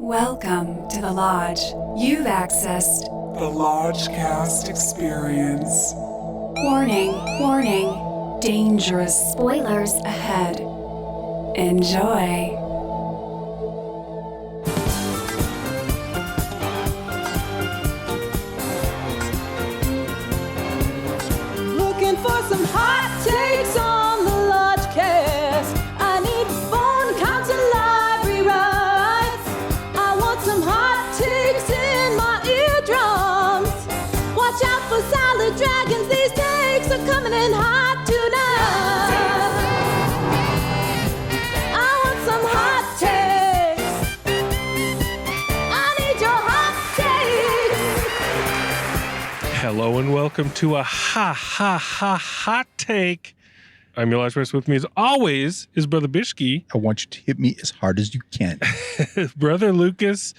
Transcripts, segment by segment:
Welcome to the Lodge. You've accessed the Lodgecast experience. Warning, warning, dangerous spoilers ahead. Enjoy. Looking for some hot takes on the Lodgecast. I need phone counts and library rights. I want some hot takes in my eardrums. Watch out for salad dragons. These takes are coming in hot tonight. I want some hot takes. I need your hot takes. Hello and welcome to a hot take. I'm your Lodge. With me as always is Brother Bishki. I want you to hit me as hard as you can. Brother Lucas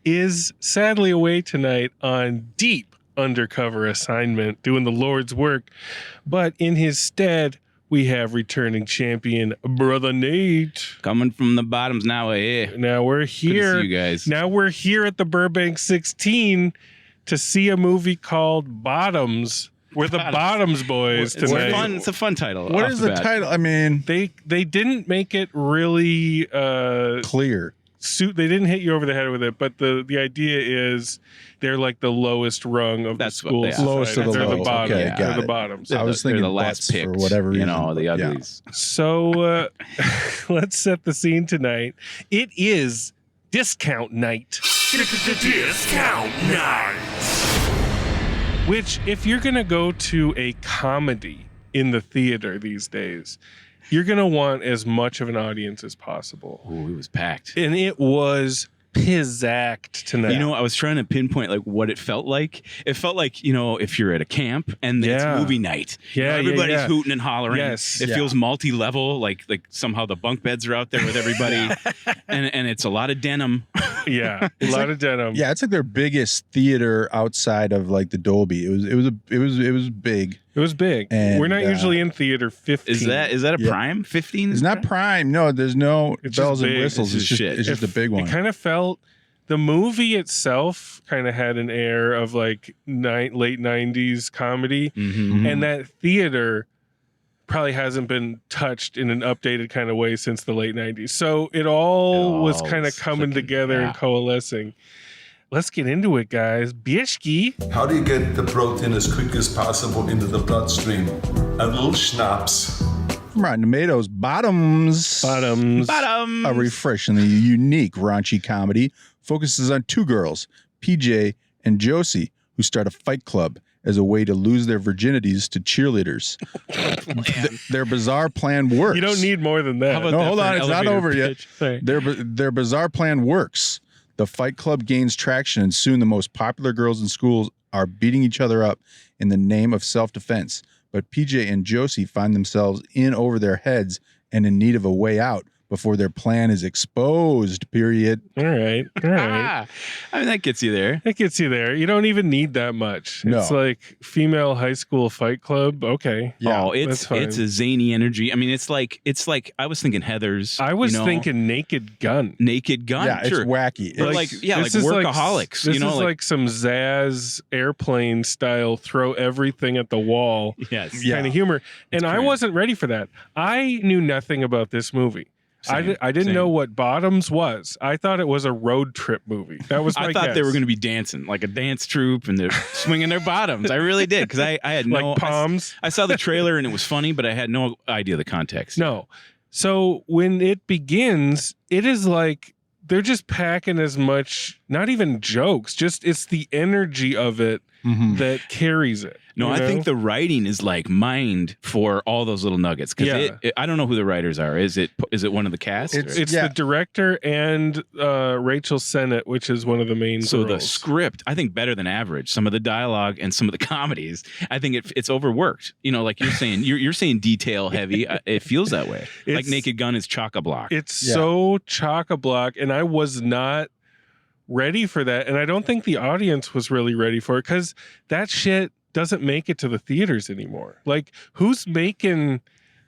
is sadly away tonight on deep undercover assignment doing the Lord's work. But in his stead, we have returning champion Brother Nate. Coming from the bottoms now. Now we're here. Good to see you guys. Now we're here at the Burbank 16 to see a movie called Bottoms. We're the Bottoms boys tonight. It's a fun title. What is the title? I mean, They didn't make it really clear. they didn't hit you over the head with it, but the idea is they're like the lowest rung of That's the what school they are. society. Lowest of the They're low. the bottom. Okay, They're got the it. bottoms. I was They're thinking the last butts pick for whatever reason. the but yeah. uglies. So let's set the scene tonight. It is discount night. Discount night. Which, if you're going to go to a comedy in the theater these days, you're going to want as much of an audience as possible. Ooh, it was packed. And it was pizzacked tonight. You know, I was trying to pinpoint like what it felt like. It felt like, you know, if you're at a camp and Yeah. it's movie night. Yeah, You know, everybody's yeah. hooting and hollering. Yes. It Yeah. feels multi-level, like somehow the bunk beds are out there with everybody. and it's a lot of denim. Yeah, a lot of denim. Yeah, it's like their biggest theater outside of like the Dolby. It was big. It was big. And, We're not usually in theater 15. Is that a Yeah. prime? 15? It's not prime. No, there's no It's bells just and big. whistles. It's It's just just shit. it's just a big one. It kind of felt, the movie itself kind of had an air of like late 90s comedy. Mm-hmm. And that theater probably hasn't been touched in an updated kind of way since the late 90s. So it all was kind of was coming clicking, together yeah. and coalescing. Let's get into it, guys. Bishki. How do you get the protein as quick as possible into the bloodstream? A little schnapps. From Rotten Tomatoes, Bottoms. Bottom. A refreshingly unique raunchy comedy focuses on two girls, PJ and Josie, who start a fight club as a way to lose their virginities to cheerleaders. Their bizarre plan works. You don't need more than that. How about No, that hold for on, an it's not elevator over yet. pitch? Sorry. Their bizarre plan works. The fight club gains traction, and soon the most popular girls in schools are beating each other up in the name of self-defense. But PJ and Josie find themselves in over their heads and in need of a way out before their plan is exposed, period. All right. I mean, that gets you there. That gets you there. You don't even need that much. No. It's like female high school fight club. Okay. Yeah, Oh, that's fine. it's a zany energy. I mean, it's like I was thinking Heathers. I was you know, thinking Naked Gun. Naked Gun. Yeah, sure. it's wacky. But It's- This is workaholics. This you know, is like some Zaz airplane style, throw everything at the wall yes. Yeah. kind of humor. And I great. wasn't ready for that. I knew nothing about this movie. Same, I didn't same. know what Bottoms was. I thought it was a road trip movie. That was my I thought guess. they were going to be dancing like a dance troupe and they're swinging their bottoms. I really did because I had no like Palms. I saw the trailer and it was funny, but I had no idea the context. No. So when it begins, it is like they're just packing as much, not even jokes, just it's the energy of it Mhm. that carries it. No, you I know? think the writing is like mined for all those little nuggets because Yeah. I don't know who the writers are. Is it one of the cast? It's- or- It's Yeah. the director and Rachel Sennott, which is one of the main So the girls. script, I think, better than average. Some of the dialogue and some of the comedies, I think it's overworked. You know, like you're saying, you're saying detail heavy. It feels that way. Like It's- Naked Gun is chock-a-block. It's Yeah. so chock-a-block, and I was not ready for that. And I don't think the audience was really ready for it because that shit doesn't make it to the theaters anymore. Like, who's making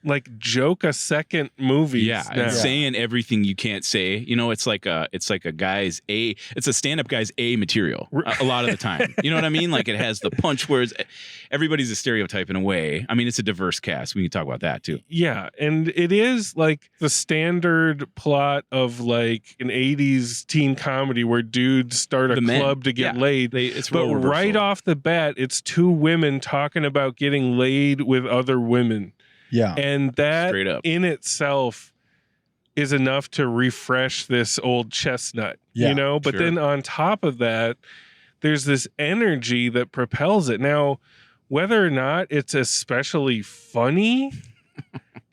like joke a second movies. Yeah, now. and saying everything you can't say. You know, it's like a guy's it's a stand-up guy's material a lot of the time. You know what I mean? Like it has the punch words. Everybody's a stereotype in a way. I mean, it's a diverse cast. We can talk about that too. Yeah, and it is like the standard plot of like an 80s teen comedy where dudes start a club to get laid. But right off the bat, it's two women talking about getting laid with other women. Yeah. And that in itself is enough to refresh this old chestnut, you know? But then on top of that, there's this energy that propels it. Now, whether or not it's especially funny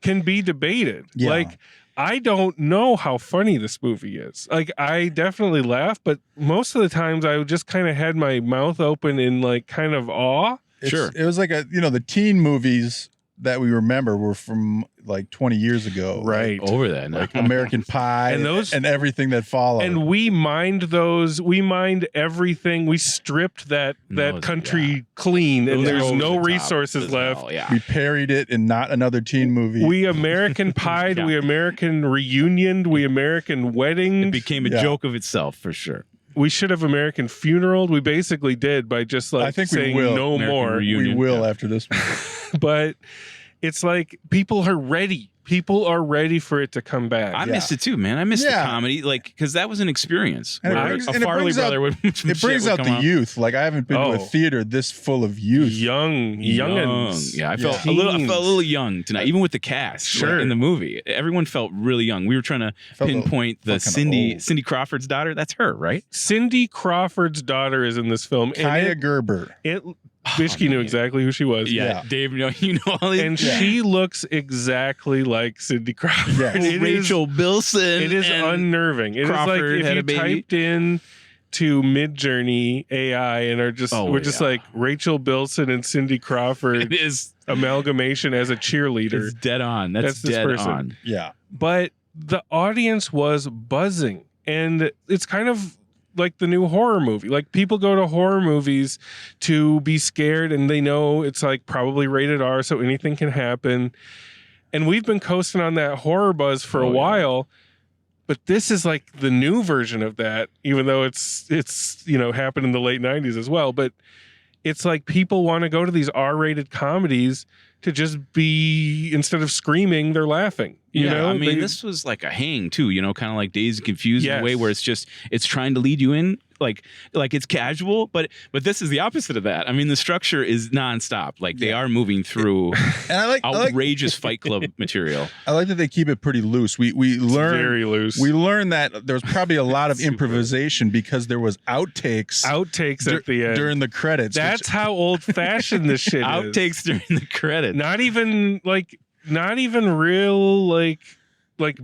can be debated. Yeah. Like, I don't know how funny this movie is. Like, I definitely laugh, but most of the times I just kind of had my mouth open in like kind of awe. It was like the teen movies that we remember were from like 20 years ago. Right. Over that. Like American Pie and those and everything that followed. And we mined those. We mined everything. We stripped that country clean, and there's no resources left. We parried it in Not Another Teen Movie. We American Pied. We American Reunioned. We American Weddinged. It became a joke of itself for sure. We should have American Funeraled. We basically did by just like saying no American more. Reunion. We will after this movie. But it's like people are ready. People are ready for it to come back. I missed it too, man. I missed the comedy, like because that was an experience. And a Farley brother would. It brings out the youth. Like I haven't been to a theater this full of youth. Youngins. Yeah, I felt a little young tonight, even with the cast. Sure. In the movie, everyone felt really young. We were trying to pinpoint the Cindy Crawford's daughter. That's her, right? Cindy Crawford's daughter is in this film. Kaia Gerber. Bishke knew exactly who she was. Yeah. Dave, you know all these. And she looks exactly like Cindy Crawford. Yes. Rachel Bilson. It is unnerving. It Crawford is like if you typed in to Midjourney AI and are just like Rachel Bilson and Cindy Crawford. It is amalgamation as a cheerleader. It's dead on. That's this dead person. on. Yeah. But the audience was buzzing, and it's kind of like the new horror movie. Like people go to horror movies to be scared, and they know it's like probably rated R, so anything can happen. And we've been coasting on that horror buzz for a while, but this is like the new version of that, even though it's happened in the late 90s as well. But it's like people want to go to these R-rated comedies to just be, instead of screaming, they're laughing. You know? I mean, this was like a hang too, kind of like Dazed and Confused in a way where it's trying to lead you in, like it's casual, but this is the opposite of that. I mean, the structure is nonstop. Like they are moving through outrageous Fight Club material. I like that they keep it pretty loose. We learn very loose. We learned that there was probably a lot of improvisation because there was outtakes at the end during the credits. That's how old fashioned this shit is. Outtakes during the credits. Not even real like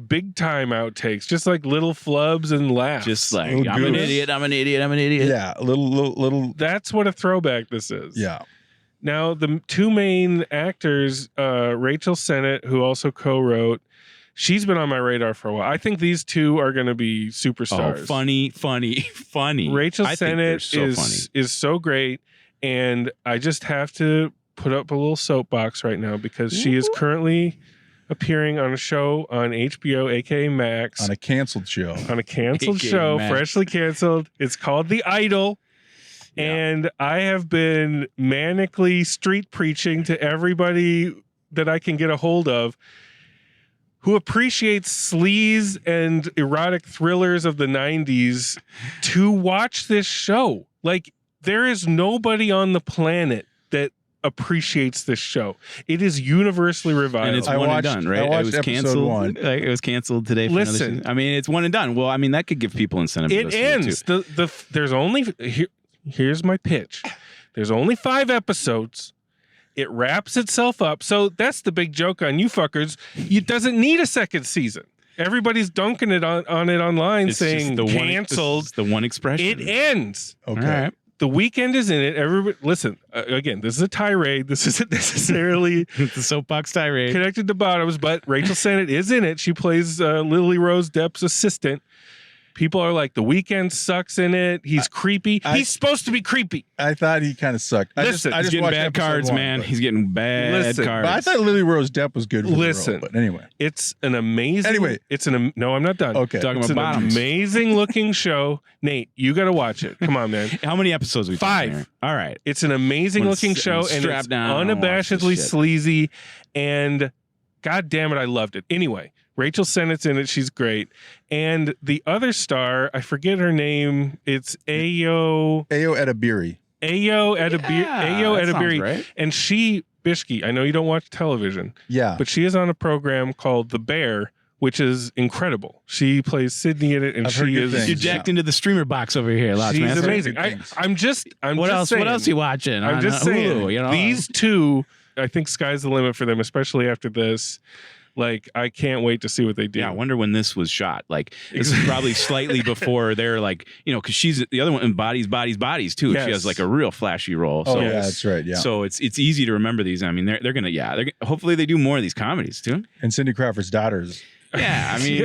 big time outtakes, just like little flubs and laughs. Just like I'm an idiot. Yeah, little. That's what a throwback this is. Yeah. Now the two main actors, Rachel Sennott, who also co-wrote, she's been on my radar for a while. I think these two are going to be superstars. Oh, funny. Rachel Sennott is so great, and I just have to put up a little soapbox right now because she is currently appearing on a show on HBO, aka Max. On a canceled show. Freshly canceled. It's called The Idol. Yeah. And I have been manically street preaching to everybody that I can get a hold of who appreciates sleaze and erotic thrillers of the 90s to watch this show. Like, there is nobody on the planet that appreciates this show. It is universally reviled. And it's one and done, right? I watched it was canceled. One. It was canceled today. Listen, I mean, it's one and done. Well, I mean, that could give people incentive. It ends. There's only here's my pitch. There's only 5 episodes. It wraps itself up. So that's the big joke on you fuckers. It doesn't need a second season. Everybody's dunking it on it online, saying canceled. The one expression. It ends. Okay. All right. The weekend is in it. Everybody, listen. Again, this is a tirade. This isn't necessarily the soapbox tirade connected to bottoms, but Rachel Sennott is in it. She plays Lily Rose Depp's assistant. People are like, The Weeknd sucks in it. He's creepy. He's supposed to be creepy. I thought he kind of sucked. Listen, I He's just getting watched bad episode cards, 1, man. but- He's getting bad Listen, cards. But I thought Lily Rose Depp was good for Listen. the role. But anyway. It's an amazing. Anyway. No, I'm not done. Okay. Talking It's about an bottoms. amazing looking show. Nate, you got to watch it. Come on, man. How many episodes we 5. Here? All right. It's an amazing I'm looking show, and strapped it's down, and watch this unabashedly shit. sleazy. And God damn it, I loved it. Anyway, Rachel Sennett's in it. She's great. And the other star, I forget her name. It's Ayo Edebiri. That sounds right. And she, Bishki, I know you don't watch television, Yeah. but she is on a program called The Bear, which is incredible. She plays Sydney in it, and I've heard she good is. things. You jacked into the streamer box over here, Lots She's Master. amazing. Good things. I'm just What just else? saying, What else you watching? I'm on just saying, Hulu, you know? these two, I think sky's the limit for them, especially after this. Like, I can't wait to see what they do. Yeah, I wonder when this was shot. Like, this is probably slightly before they're like, because she's the other one in Bodies too. Yes. She has like a real flashy role. Oh, So, yeah, that's right. Yeah. so it's easy to remember these. I mean, they're gonna hopefully they do more of these comedies too. And Cindy Crawford's daughters. Yeah, I mean,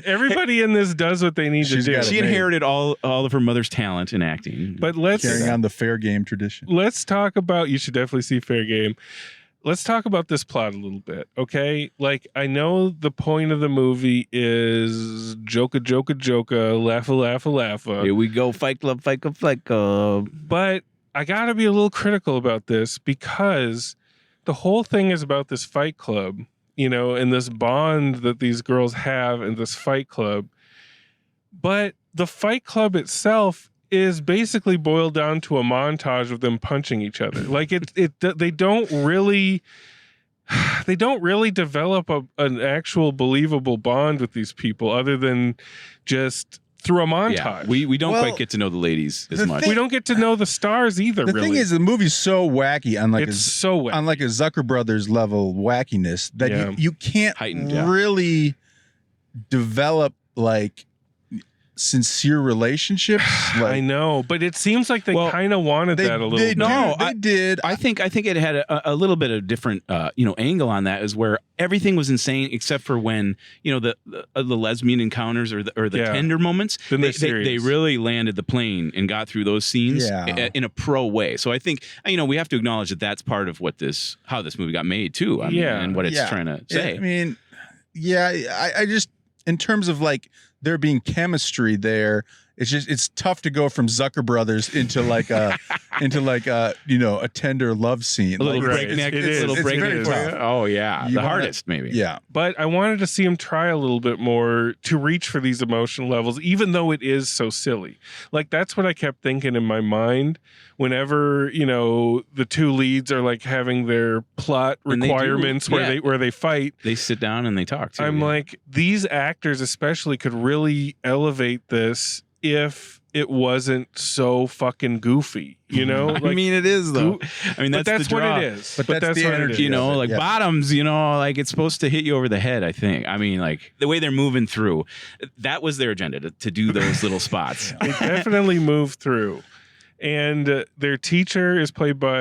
Everybody in this does what they need to She's do. got she it made. inherited all of her mother's talent in acting. But let's Carrying on the fair game tradition. talk about. You should definitely see Fair Game. Let's talk about this plot a little bit, okay? Like, I know the point of the movie is joka, laugha. Here we go, Fight Club. But I got to be a little critical about this because the whole thing is about this fight club, and this bond that these girls have in this fight club. But the fight club itself is basically boiled down to a montage of them punching each other. Like they don't really develop an actual believable bond with these people other than just through a montage. Yeah, we don't quite get to know the ladies as much. We don't get to know the stars either. The really. thing is, the movie's so wacky on like It's so wacky. on like a Zucker Brothers level wackiness that Yeah. you can't Heightened, yeah. really develop like sincere relationships. Like, I know, but it seems like they Well, kind of wanted that a little bit. they did. I think it had a little bit of different angle on that, is where everything was insane except for when the lesbian encounters or the Yeah. tender moments. Then they're They serious. really landed the plane and got through those scenes Yeah. in a pro way. So I think we have to acknowledge that that's part of how this movie got made too. I mean, Yeah. and what it's trying to say. I mean, I just in terms of like there being chemistry there, it's tough to go from Zucker Brothers into like a a tender love scene. a little Like, breakneck, it is. little It's breakneck. very tough. Oh yeah, You the wanna- hardest maybe. Yeah. But I wanted to see him try a little bit more to reach for these emotional levels, even though it is so silly. Like, that's what I kept thinking in my mind whenever, the two leads are like having their plot And they do, requirements yeah. where they fight. They sit down and they talk. Too, I'm yeah. like, these actors especially could really elevate this if it wasn't so fucking goofy, Like, I mean, it is though. I mean, but that's the what draw. it is. But that's the what it energy, is. Like Yeah. bottoms, like it's supposed to hit you over the head, I think. I mean, like the way they're moving through, that was their agenda to do those little spots. They definitely move through. And their teacher is played by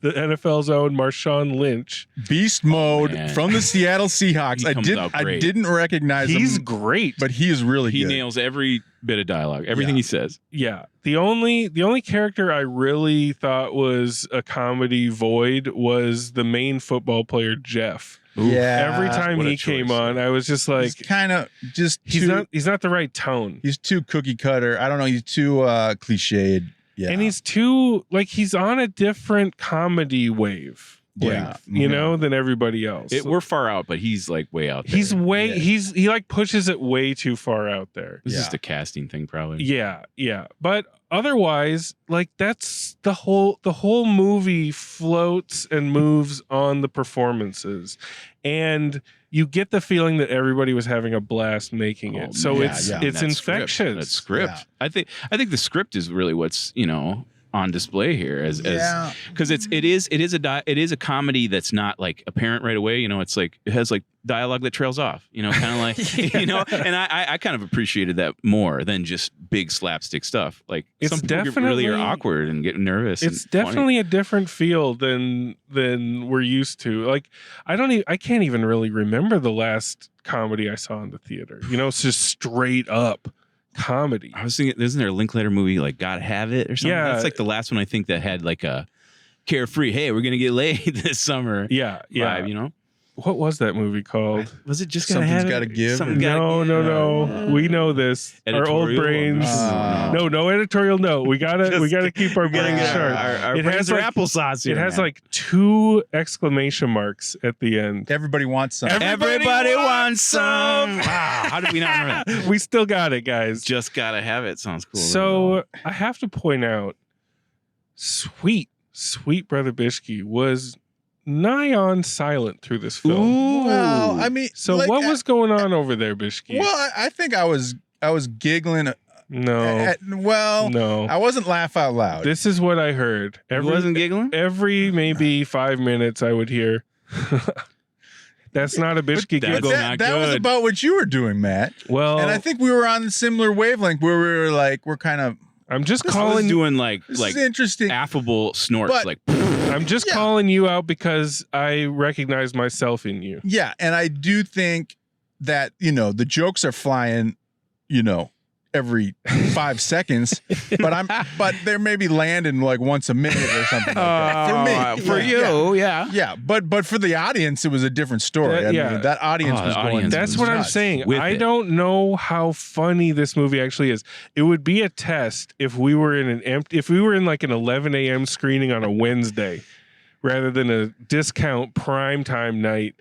the NFL's own Marshawn Lynch. Beast mode man. from the Seattle Seahawks. He comes out I great. didn't recognize He's him, great. but he is really He good. nails every bit of dialogue, everything Yeah. he says. Yeah. The only character I really thought was a comedy void was the main football player, Jeff. Yeah. Every time what a he came choice. on, I was just like, He's kind of just he's not the right tone. He's too cookie cutter. I don't know. He's too cliched. Yeah. And he's too, like, he's on a different comedy wave. Yeah. Than everybody else. We're far out, but he's like way out there. He like pushes it way too far out there. This is Yeah. just a casting thing, probably. Yeah. But otherwise, like, that's the whole movie floats and moves on the performances. And you get the feeling that everybody was having a blast making it. Oh, So man. it's Yeah. That script, infectious. That script. Yeah. I think the script is really what's on display here as Yeah. because it is a comedy that's not like apparent right away. It's like it has like dialogue that trails off. Kind of like And I kind of appreciated that more than just big slapstick stuff. Like It's some people really are definitely- awkward and get nervous. It's and funny. definitely a different feel than we're used to. Like, I can't even really remember the last comedy I saw in the theater. You know, it's just straight up comedy. I was thinking, isn't there a Linklater movie like God Have It or something? Yeah. That's like the last one I think that had like a carefree, hey, we're going to get laid this summer vibe, you know? What was that movie called? Was it just Gotta Something's Have It? Gotta Give? Something No. We know this. Our old Editorial? brains. No editorial. No, we gotta keep our brains sharp. Our It brains has are like- applesauce here, It has man. like 2 exclamation marks at the end. Everybody wants some. Everybody wants some. Wow, how did we not remember that? We still got it, guys. Just Gotta Have It sounds cool. So I have to point out, sweet Brother Bishke was nigh on silent through this film. Well, I mean, So like, what was going on over there, Bishke? Well, I think I was giggling. No, no. I wasn't laugh out loud. This is what I heard. He wasn't giggling? Every maybe 5 minutes, I would hear. That's not a Bishke That's giggle. not that was good. about what you were doing, Matt. Well, And I think we were on a similar wavelength where we were like, we're kind of, I'm just I was calling. doing like this is interesting. affable snorts, But- like I'm just Yeah. calling you out because I recognize myself in you. Yeah, and I do think that, the jokes are flying, every 5 seconds, but they're maybe landing like once a minute or something like that. For me. for Yeah. you, yeah. Yeah, but for the audience, it was a different story. That Audience Oh, was the going. audience That's was what I'm nuts. saying. with I it. don't know how funny this movie actually is. It would be a test if we were in like an 11 a.m. screening on a Wednesday rather than a discount primetime night,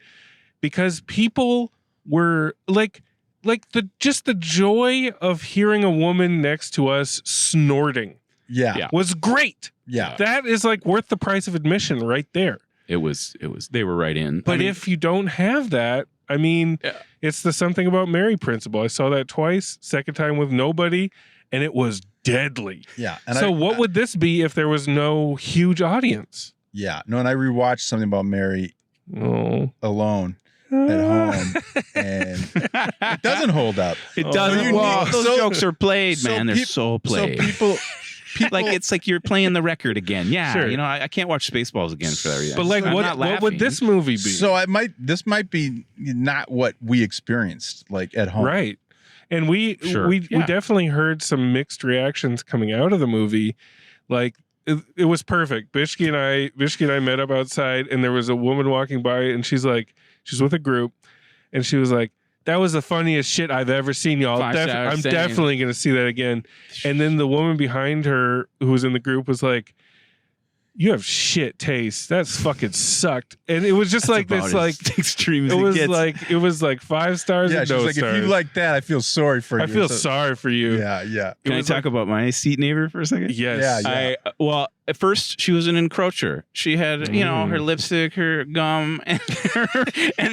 because people were like the joy of hearing a woman next to us snorting Yeah. was great. Yeah. That is like worth the price of admission right there. It was they were right in. But I mean, if you don't have that, I mean, Yeah. it's the something about Mary principle. I saw that twice, second time with nobody, and it was deadly. Yeah. And So what would this be if there was no huge audience? Yeah. No, and I rewatched something about Mary Oh. alone at home, and it doesn't hold up. it Oh, doesn't. you Well, need- those so- jokes are played, so man. They're peop- so played. So people like it's like you're playing the record again. Yeah, Sure. I can't watch Spaceballs again for that reason. But like, I'm what not would laughing. this movie be? So this might be not what we experienced like at home. Right. And we Sure. we Yeah. definitely heard some mixed reactions coming out of the movie. Like it was perfect. Bishke and I met up outside, and there was a woman walking by, and she's with a group, and she was like, "That was the funniest shit I've ever seen, y'all. 5 stars I'm saying. definitely gonna see that again." And then the woman behind her, who was in the group, was like, "You have shit taste. That's fucking sucked." And it was just like About this, as like extreme as it was gets. it was like 5 stars Yeah, and she's no like, stars. if you like that, I feel sorry for you. I feel So- sorry for you. Yeah, yeah. Can I was talk about my seat neighbor for a second? Yes. Yeah. Well, at first she was an encroacher. She had, her Mm. lipstick, her gum, and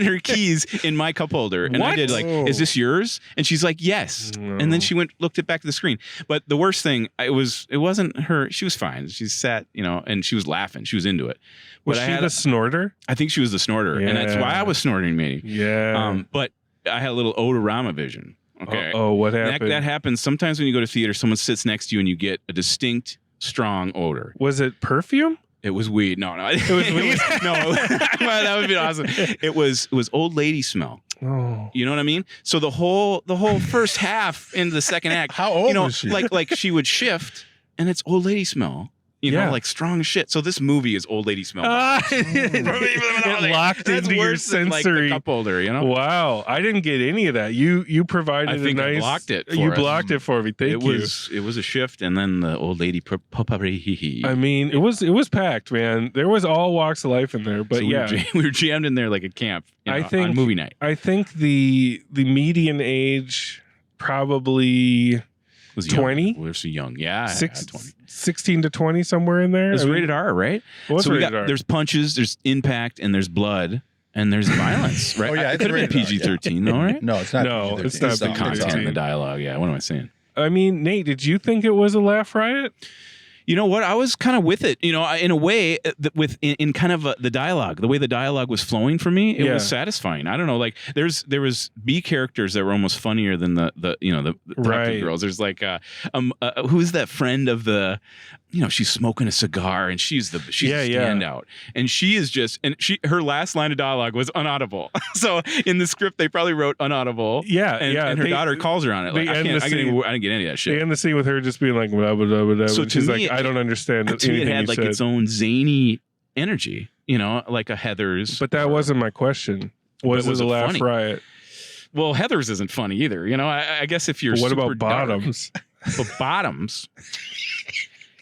her keys in my cup holder. And I What? did like, Oh. "Is this yours?" And she's like, "Yes." And then she looked it back to the screen. But the worst thing, it wasn't her. She was fine. She sat, and she was laughing. She was into it. Was But she the snorter? I think she was the snorter, and that's why I was snorting, maybe. Yeah. But I had a little odorama vision. Okay. Oh, what And happened? that happens sometimes when you go to theater. Someone sits next to you and you get a distinct, strong odor. Was it perfume? It was weed. No, it was weed? no, well, that would be awesome. It was old lady smell. Oh. You know what I mean? So the whole first half into the second act. How old was was she? Like she would shift, and it's old lady smell. Yeah. Like strong as shit. So this movie is old lady smell. It locked That's into your worse than, like, sensory. the cup holder. Wow, I didn't get any of that. You provided I think a I nice. blocked it for You us. blocked it for me. Thank it you. was a shift, and then the old lady potpourri. I mean, it was packed, man. There was all walks of life in there, but So yeah, we were jammed in there like a camp. I think on movie night. I think the median age probably Was 20? We were so young. Yeah, I had 20. 16 to 20, somewhere in there. It was I mean, rated R, right? it was So rated R. there's punches, there's impact, and there's blood, and there's violence, right? Oh, yeah, It it's could have been rated R, yeah. PG-13, though, right? No, it's not. No, PG-13. it's not The PG-13. content and the dialogue. Yeah, what am I saying? I mean, Nate, did you think it was a laugh riot? You know what? I was kind of with it. In a way, in kind of the dialogue, the way the dialogue was flowing for me, it was satisfying. I don't know, like there was B characters that were almost funnier than the Right. girls. There's like who's that friend of the she's smoking a cigar and she's the standout. And she is just, her last line of dialogue was unaudible. So in the script, they probably wrote unaudible. And her daughter calls her on it. Like, I didn't get any of that shit. They end the scene with her just being like, blah, blah, blah, blah, so and she's me, like, I don't understand. To me, it had like its own zany energy, like a Heather's. But that wasn't my question. Was it a laugh funny? Riot? Well, Heather's isn't funny either. I guess if you're what super about Bottoms? But Bottoms,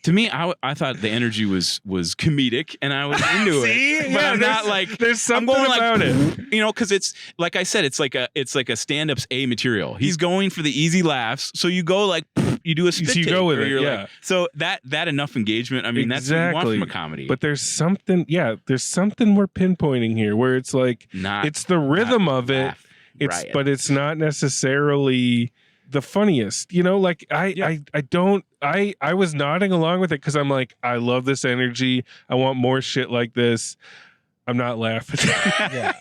to me, I thought the energy was comedic, and I was into it. But I'm not like there's something about it, because it's like I said, it's like a stand-up's A material. He's going for the easy laughs, so you go like you do a spit take. You go with it, like, so that enough engagement. I mean, that's what you want from a comedy. But there's something we're pinpointing here, where it's like it's the rhythm of it. But it's not necessarily the funniest, like I was nodding along with it because I'm like, I love this energy. I want more shit like this. I'm not laughing.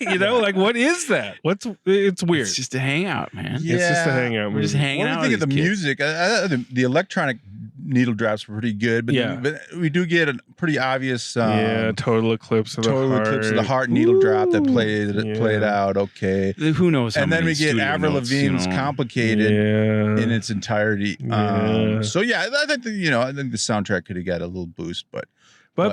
Like, what is that? It's weird. It's just a hangout, man. Yeah. It's just a hangout. We're just hanging out. What do you think of the music? The electronic needle drops were pretty good, but we do get a pretty obvious total eclipse of the heart needle drop that played out okay. Who knows? And then we get Avril Lavigne's "Complicated" in its entirety. I think the soundtrack could have got a little boost, but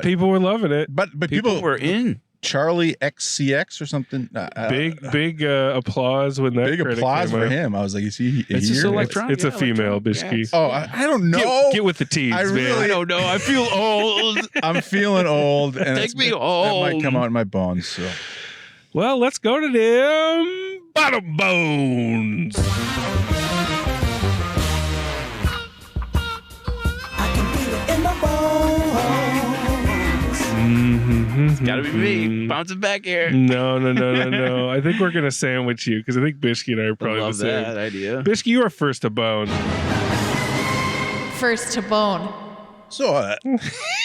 people were loving it. But people were in. Charlie XCX or something. Big applause when that. Big applause for him. I was like, is he? It's just electronic. It's a female Bishki. Oh, I don't know. Get with the teens, man. I don't know. I feel old. I'm feeling old, and take me home. That might come out in my bones. So, well, let's go to them bottom bones. I can feel it in my bones. It's gotta be me bouncing back here. No. I think we're gonna sandwich you because I think Bishki and I are probably love the same. that idea. Bishki, you are first to bone. First to bone. So,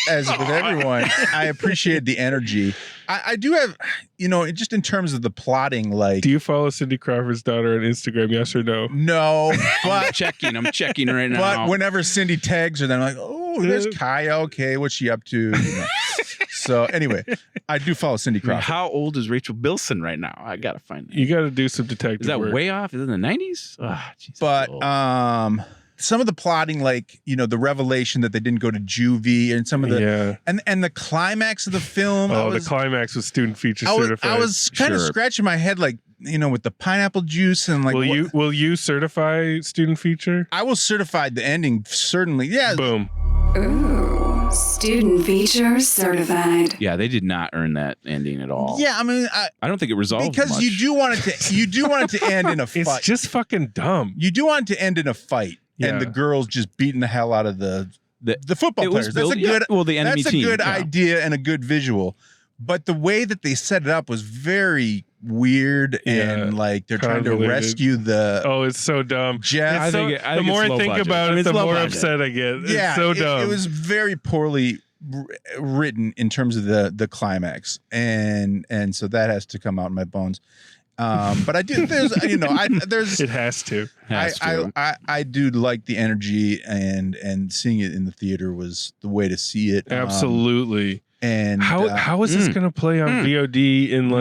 as with everyone, I appreciate the energy. I do have, just in terms of the plotting, like. Do you follow Cindy Crawford's daughter on Instagram? Yes or no? No, but I'm checking right now. But whenever Cindy tags her, then I'm like, oh, there's Kaia. Okay, what's she up to? So anyway, I do follow Cindy Crawford. How old is Rachel Bilson right now? I gotta find that. You got to do some detective. Is that work. way off? Is it in the 90s? But some of the plotting, like the revelation that they didn't go to juvie, and some of the and the climax of the film. The climax was student feature certified. I was kind of scratching my head, like with the pineapple juice and like. Will you certify student feature? I will certify the ending, certainly. Yeah. Boom. Ooh, student feature certified. Yeah, they did not earn that ending at all. Yeah, I mean, I don't think it resolved because much. you do want it to end in a fight. It's just fucking dumb. You do want it to end in a fight, and the girls just beating the hell out of the football players. That's a good. The enemy that's a team, good idea and a good visual, but the way that they set it up was very weird and like they're trying to rescue the. Oh, it's so dumb. Jeff. The more I think about it, the more upset I get. It's so dumb. It was very poorly written in terms of the climax, and so that has to come out in my bones. But I do. There's there's. It has to. I do like the energy, and seeing it in the theater was the way to see it. Absolutely. And how is this going to play on VOD in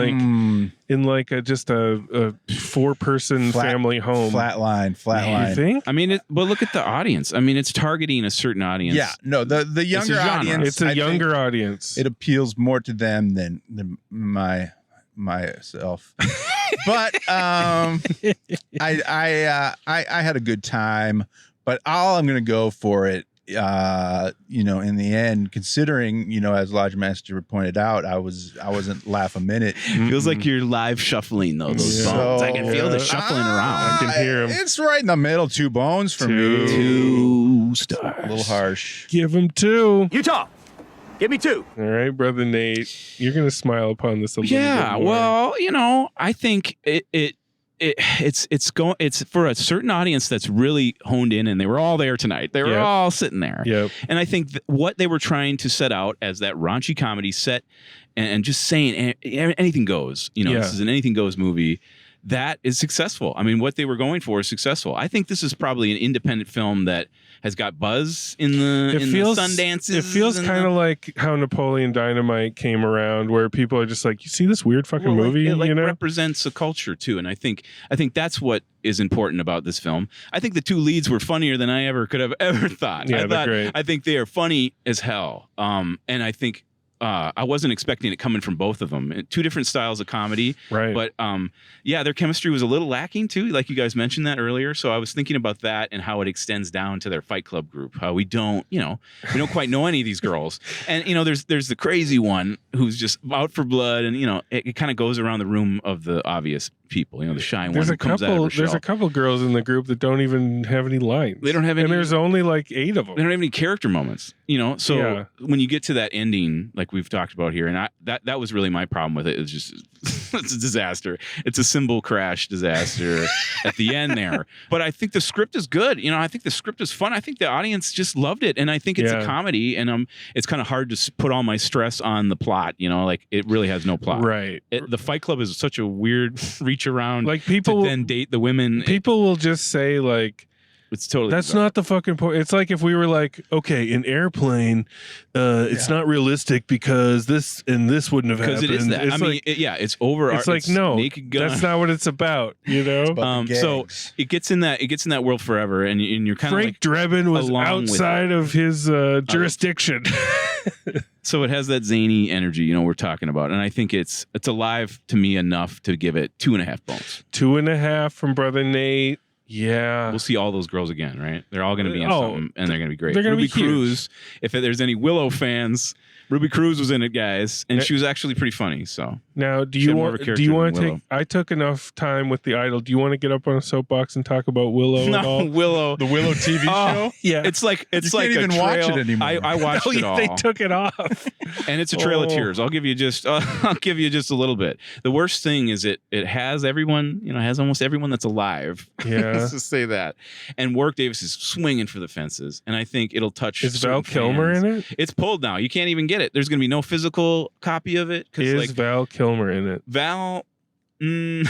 like just a 4-person family home? Flatline. You think? I mean, but look at the audience. I mean, it's targeting a certain audience. Yeah, no, the younger audience. It's a younger audience. It appeals more to them than myself. But I had a good time. But all I'm going to go for it. In the end, considering, as Lodge Master pointed out, I wasn't laugh a minute. Feels like you're live shuffling though. Those bones. I can feel the shuffling around. I can hear them. It's right in the middle. 2 bones for me. 2 stars. A little harsh. Give him 2. Utah, give me 2. All right, brother Nate, you're gonna smile upon this a little bit more. Well, I think it's for a certain audience that's really honed in, and they were all there tonight. They were all sitting there. Yep. And I think what they were trying to set out as that raunchy comedy set, and just saying anything goes. This is an anything goes movie. that is successful. I mean, what they were going for is successful. I think this is probably an independent film that has got buzz in the Sundances. It feels kind of like how Napoleon Dynamite came around, where people are just like, you see this weird fucking movie, it you know? Represents a culture too, and I think that's what is important about this film. I think the two leads were funnier than I could have ever thought. Yeah, they're great. I think they are funny as hell, and I think. I wasn't expecting it coming from both of them. Two different styles of comedy, right? But yeah, their chemistry was a little lacking too, like you guys mentioned that earlier. So I was thinking about that and how it extends down to their Fight Club group. How we don't quite know any of these girls, and there's the crazy one who's just out for blood, and it kind of goes around the room of the obvious people. The shy one who comes out of her shell. There's a couple girls in the group that don't even have any lines. They don't have any, and there's only like 8 of them. They don't have any character moments. So when you get to that ending, like we've talked about here, and that was really my problem with it. It's just it's a disaster. It's a cymbal crash disaster at the end there. But I think the script is good. I think the script is fun. I think the audience just loved it, and I think it's a comedy. And it's kind of hard to put all my stress on the plot. Like it really has no plot. Right. The Fight Club is such a weird reach around. Like people to then date the women. People will just say like. It's totally that's bizarre. not the fucking point. It's like if we were like, okay, an airplane, it's not realistic because this and this wouldn't have happened. Because it is that. It's it's over. It's like no, Naked Gun. That's not what it's about. So it gets in that world forever, and you're kind of Frank Drebin was outside of his jurisdiction. So it has that zany energy, we're talking about, and I think it's alive to me enough to give it 2.5 bones. 2.5 from Brother Nate. Yeah. We'll see all those girls again, right? They're all going to be in something, and they're going to be great. They're going to be Cruz, if there's any Willow fans, Ruby Cruz was in it, guys, and she was actually pretty funny. So now, do you want to take? I took enough time with The Idol. Do you want to get up on a soapbox and talk about Willow at all? Willow, the Willow TV show. Yeah, it's like you can't even watch it anymore. I watched it all. They took it off, and it's a trail of tears. I'll give you just a little bit. The worst thing is it has everyone. Has almost everyone that's alive. Yeah, let's just say that. And Warwick Davis is swinging for the fences, and I think it'll touch. Is Val Kilmer in it? It's pulled now. You can't even get it. There's going to be no physical copy of it. Is Val Kilmer in it? Val, no.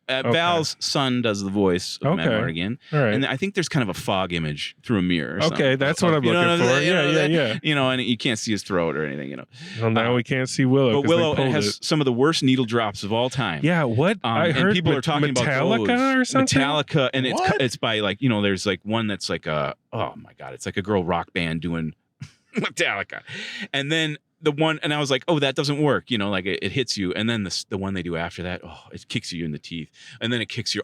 Val's son does the voice of Matt Morgan. All right. And I think there's kind of a fog image through a mirror. Okay, that's what I'm looking for. Yeah. And you can't see his throat or anything. Well, now we can't see Willow. But Willow has some of the worst needle drops of all time. Yeah. What I heard, and people are talking Metallica about those. or something. Metallica, and it's by like there's like one that's like oh my god, it's like a girl rock band doing Metallica, and then the one, and I was like, oh, that doesn't work, like it hits you, and then the one they do after that, it kicks you in the teeth, and then it kicks your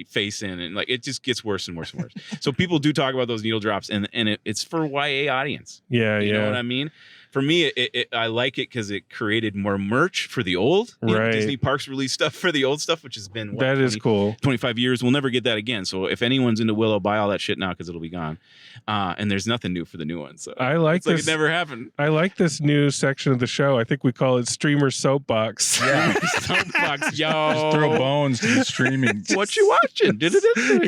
face in, and like it just gets worse and worse and worse. So people do talk about those needle drops, and it's for YA audience. Yeah, you know what I mean. For me, I like it because it created more merch for the old. Right. Disney Parks released stuff for the old stuff, which has been is cool. 25 years. We'll never get that again. So if anyone's into Willow, buy all that shit now because it'll be gone. And there's nothing new for the new one. So I like this. Like it never happened. I like this new section of the show. I think we call it Streamer Soapbox. Yeah, Soapbox, yo. Just throw bones to the streaming. What you watching? Yeah.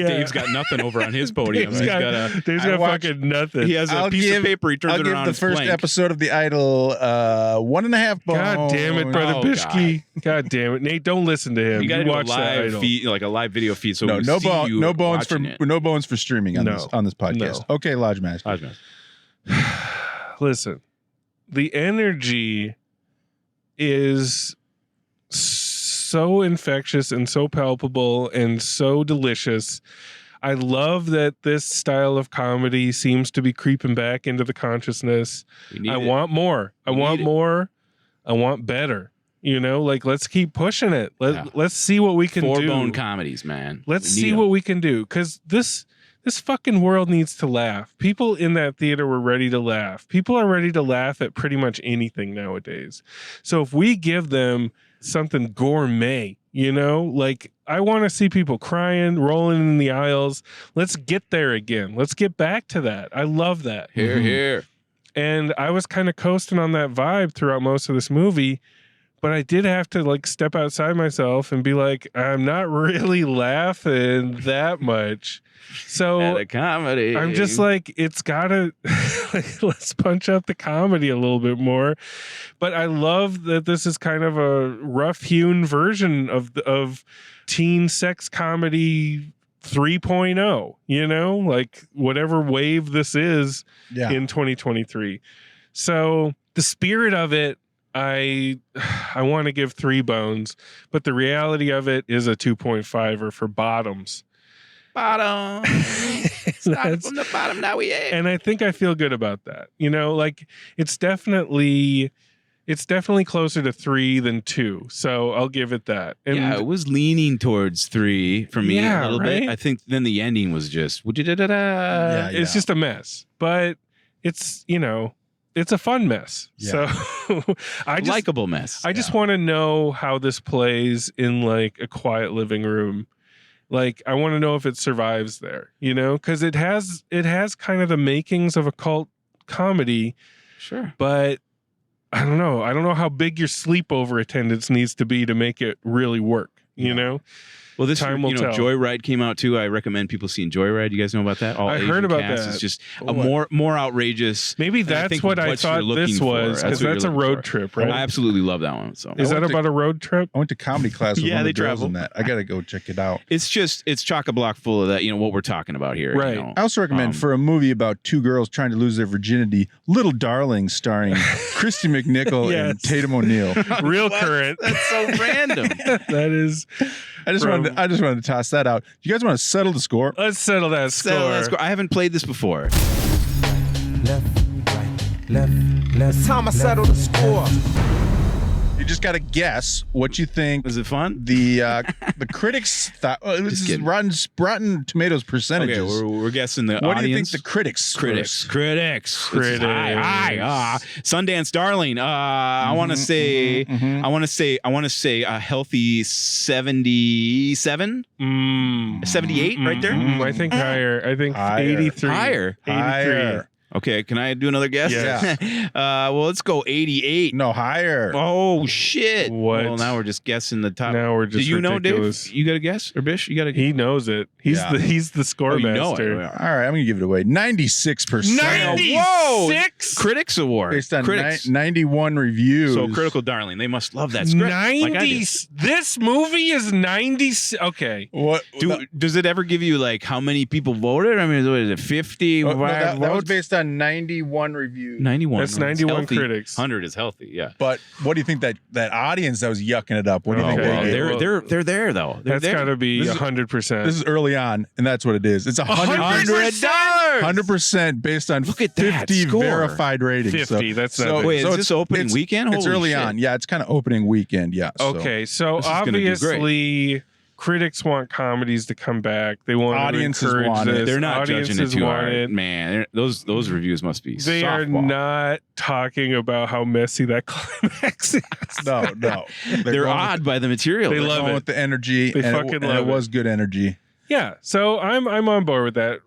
Dave's got nothing over on his podium. Dave's got fucking nothing. He has a piece of paper. He turns it around. I'll give the first episode of The Idol 1.5 bones. God damn it, Brother Bishke. God damn it, Nate. Don't listen to him. You got to watch a live feed, like a live video feed. So no bones for streaming on this podcast. No. Okay, Lodge Master. Listen, the energy is so infectious and so palpable and so delicious. I love that this style of comedy seems to be creeping back into the consciousness. I want more. I want more. I want better. Let's keep pushing it. Let's see what we can do. 4-bone comedies, man. Let's see what we can do. Because this fucking world needs to laugh. People in that theater were ready to laugh. People are ready to laugh at pretty much anything nowadays. So if we give them something gourmet, I want to see people crying, rolling in the aisles. Let's get there again. Let's get back to that. I love that. Here. And I was kind of coasting on that vibe throughout most of this movie. but I did have to like step outside myself and be like, I'm not really laughing that much. So At a comedy. I'm just like, it's gotta like, let's punch up the comedy a little bit more. But I love that this is kind of a rough-hewn version of teen sex comedy 3.0, you know, like whatever wave this is in 2023. So the spirit of it, I want to give 3 bones, but the reality of it is a 2.5 for bottoms. Bottom. Started from the bottom, now we ain't. And I think I feel good about that. You know, like it's definitely closer to 3 than 2. So I'll give it that. And yeah, it was leaning towards 3 for me a little right? bit. I think then the ending was just it's just a mess. But it's, you know, it's a fun mess. Yeah. So likable mess. I just want to know how this plays in like a quiet living room. Like I want to know if it survives there, you know, because it has kind of the makings of a cult comedy. Sure. But I don't know. I don't know how big your sleepover attendance needs to be to make it really work, you know? Well, this Time will tell. Joyride came out too. I recommend people seeing Joyride. You guys know about that? All I Asian heard about cast. that. It's just a more outrageous. Maybe and I that's think what I you're thought this looking was, for. because what that's a you're looking road for. trip, right? I absolutely love that one. So Is that went to- about a road trip? I went to comedy class with Yeah, one of they the girls travel. in that. I got to go check it out. it's chock-a-block full of that. You know what we're talking about here. Right. You know? I also recommend for a movie about 2 girls trying to lose their virginity, Little Darling, starring Christy McNichol Yes. and Tatum O'Neal. Real current. That's so random. That is. I just wanted to toss that out. You guys want to settle the score? Let's settle that score. So let's go. I haven't played this before. It's time I settle the score. You just got to guess what you think Was it fun? the critics thought. This is kidding. Rotten Tomatoes percentages. Okay, we're guessing the what audience. do you think the critics? Critics. first? This is high. Sundance Darling. I want to say. I want to say a healthy 77, 78, right there. I think higher. I think Higher. 83. Higher. 83. Higher. Okay, can I do another guess? Yes. Well, let's go 88. No, higher. Oh shit! What? Well, now we're just guessing the top. Now we're just Do you ridiculous. know, Dave? You got a guess, or Bish? You got a He knows it. He's Yeah. the score Oh, you know master. it. All right, I'm gonna give it away. 96%. 96. Critics Award. Based on Critics. 91 reviews. So Critical Darling. They must love that script. 90. Like I did. This movie is 90. Okay. What? Does it ever give you like how many people voted? I mean, what is it 50? Oh, no, that was votes? based on 91 reviews. 91. That's No, it's 91 healthy. critics. 100 is healthy. Yeah. But what do you think that audience that was yucking it up? What do you think Okay. they Well, gave? they're there though. They're That's there. got to be This is- 100%. This is early on, and that's what it is. It's 100% based on Look at that 50 score. verified ratings. 50, that's not bad. Wait, is it's- this opening it's- weekend? It's Holy early shit. on. Yeah, it's kind of opening weekend. Yeah. so- Okay, so This is gonna do great. obviously critics want comedies to come back. They want Audiences to encourage want it. this. They're not judging it Audiences too want hard, it. man. Those reviews must be. They are softball. not talking about how messy that climax is. No. They're going odd by the material. They With, love going it. with the energy. They and fucking and love it was good energy. Yeah, so I'm on board with that.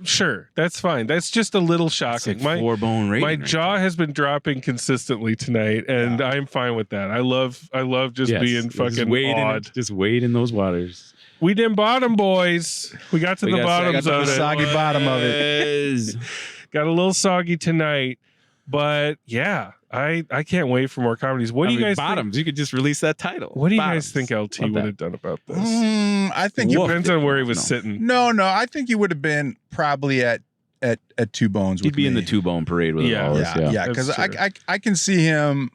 Sure, that's fine. That's just a little It's shocking. like 4-bone rating. My right jaw has been dropping consistently tonight, and I'm fine with that. I love just Yes. being Just fucking wade awed. Just wade in those waters. We didn't bottom, boys. We got to We the got- bottoms I got of the it. soggy bottom of it. Yes. Got a little soggy tonight, but yeah, I can't wait for more comedies. What do you guys bottoms? You could just release that title. think? What do you Bottoms. guys think LT Love would that. have done about this? I think It depends on where he was No. sitting. No, I think he would have been probably at 2 bones. He'd with be in me. the 2-bone parade with Yeah. all this. Yeah, because That's true. I can see him.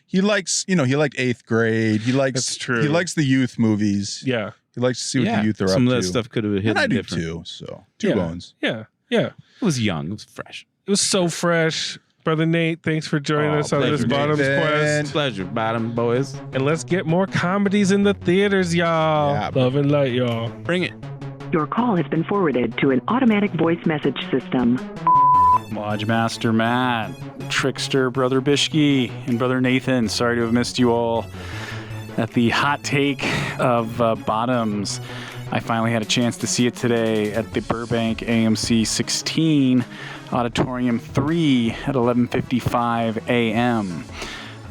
He likes, he liked 8th grade. He likes, That's true. He likes the youth movies. Yeah, He likes to see what Yeah. the youth are Some up of that to. stuff could have hit And I do different. too. So 2 Yeah. bones. yeah. It was young. It was fresh. It was so fresh. Brother Nate, thanks for joining Oh, us on this pleasure, Bottoms Nathan. Quest. Pleasure, bottom boys. And let's get more comedies in the theaters, y'all. Yeah. Love and light, y'all. Bring it. Your call has been forwarded to an automatic voice message system. Lodge Master Matt, Trickster Brother Bishki, and Brother Nathan. Sorry to have missed you all at the hot take of Bottoms. I finally had a chance to see it today at the Burbank AMC 16, Auditorium 3 at 11:55 a.m.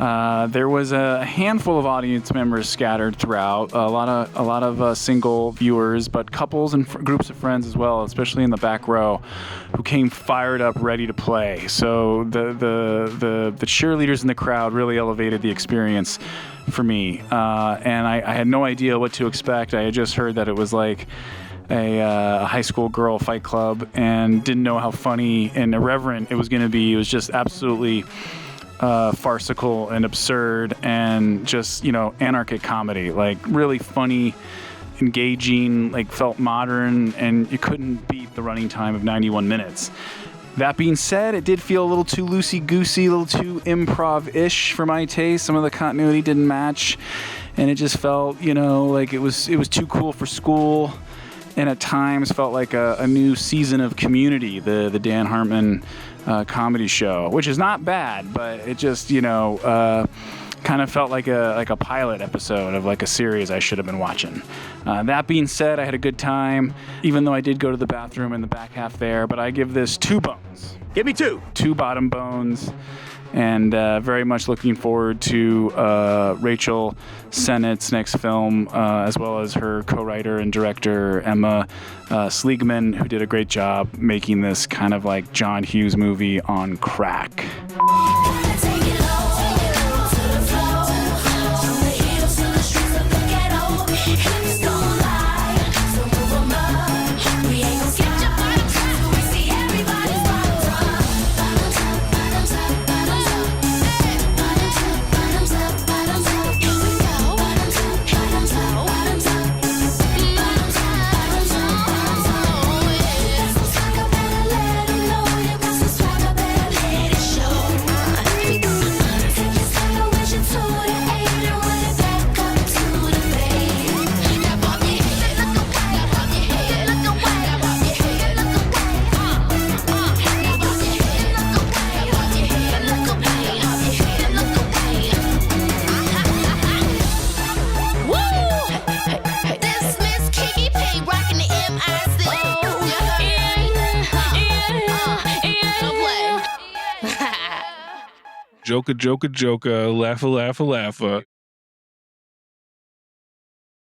There was a handful of audience members scattered throughout, a lot of single viewers, but couples and groups of friends as well, especially in the back row, who came fired up, ready to play. So the cheerleaders in the crowd really elevated the experience for me, and I had no idea what to expect. I had just heard that it was like a high school girl fight club, and didn't know how funny and irreverent it was going to be. It was just absolutely farcical and absurd, and just, anarchic comedy, like really funny, engaging, like felt modern, and you couldn't beat the running time of 91 minutes. That being said, it did feel a little too loosey-goosey, a little too improv-ish for my taste. Some of the continuity didn't match, and it just felt, like it was too cool for school, and at times felt like a new season of Community, the Dan Harmon comedy show, which is not bad, but it just, kind of felt like a pilot episode of like a series I should have been watching. That being said, I had a good time, even though I did go to the bathroom in the back half there, but I give this 2 bones. Give me 2. 2 bottom bones. And very much looking forward to Rachel Sennett's next film, as well as her co-writer and director, Emma Seligman, who did a great job making this kind of like John Hughes movie on crack. Joka, joka, joka, laugha, laugha, laugha.